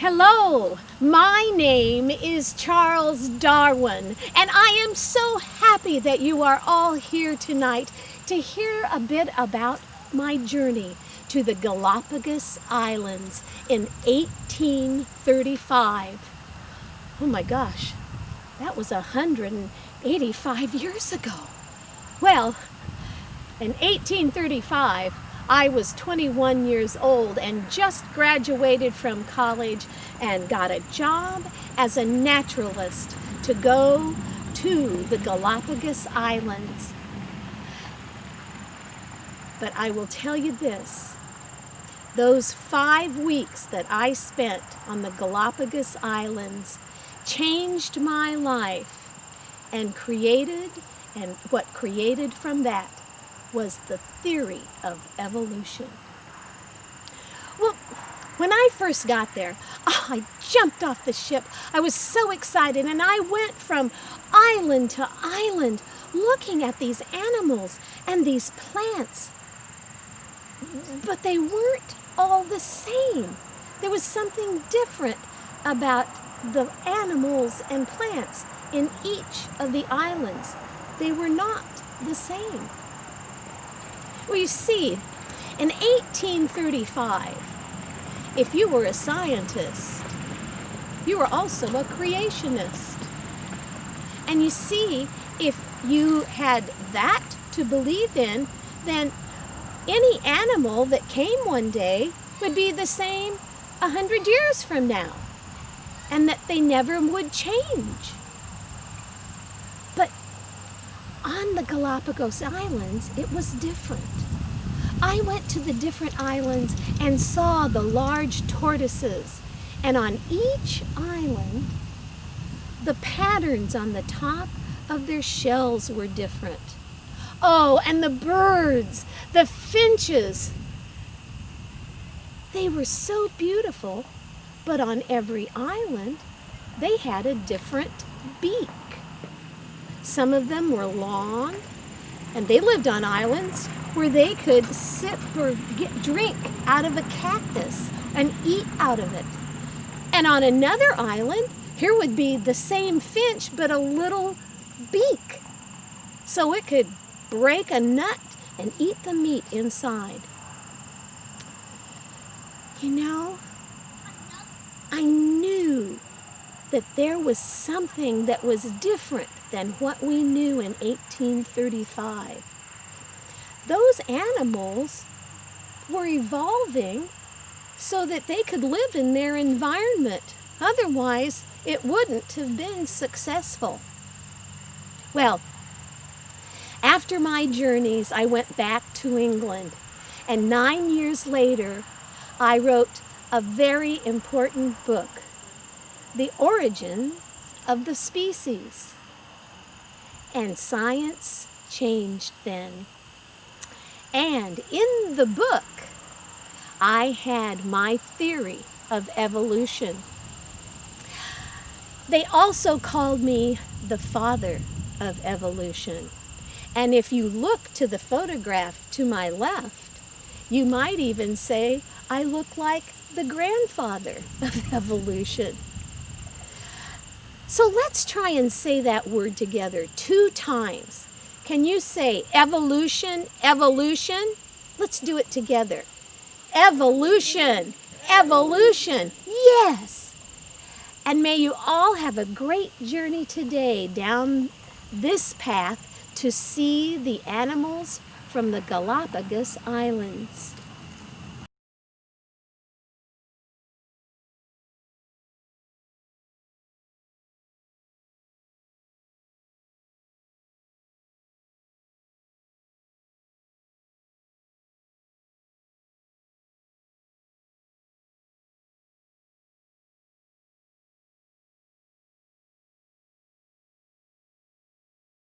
Hello, my name is Charles Darwin, and I am so happy that you are all here tonight to hear a bit about my journey to the Galapagos Islands in 1835. Oh my gosh, that was 185 years ago. Well, in 1835, I was 21 years old and just graduated from college and got a job as a naturalist to go to the Galapagos Islands. But I will tell you this, those 5 weeks that I spent on the Galapagos Islands changed my life and what created from that was the theory of evolution. Well, when I first got there, I jumped off the ship. I was so excited, and I went from island to island looking at these animals and these plants. But they weren't all the same. There was something different about the animals and plants in each of the islands. They were not the same. Well, you see, in 1835, if you were a scientist, you were also a creationist. And you see, if you had that to believe in, then any animal that came one day would be the same 100 years from now, and that they never would change. But on the Galapagos Islands, it was different. I went to the different islands and saw the large tortoises, and on each island, the patterns on the top of their shells were different. Oh, and the birds, the finches, they were so beautiful, but on every island, they had a different beak. Some of them were long, and they lived on islands where they could sip or drink out of a cactus and eat out of it. And on another island, here would be the same finch, but a little beak, so it could break a nut and eat the meat inside. You know, I knew that there was something that was different than what we knew in 1835. Those animals were evolving so that they could live in their environment. Otherwise, it wouldn't have been successful. Well, after my journeys, I went back to England, and 9 years later, I wrote a very important book, The Origin of the Species. And science changed then. And in the book, I had my theory of evolution. They also called me the father of evolution. And if you look to the photograph to my left, you might even say I look like the grandfather of evolution. So let's try and say that word together 2 times. Can you say evolution, evolution? Let's do it together. Evolution, evolution, yes. And may you all have a great journey today down this path to see the animals from the Galapagos Islands.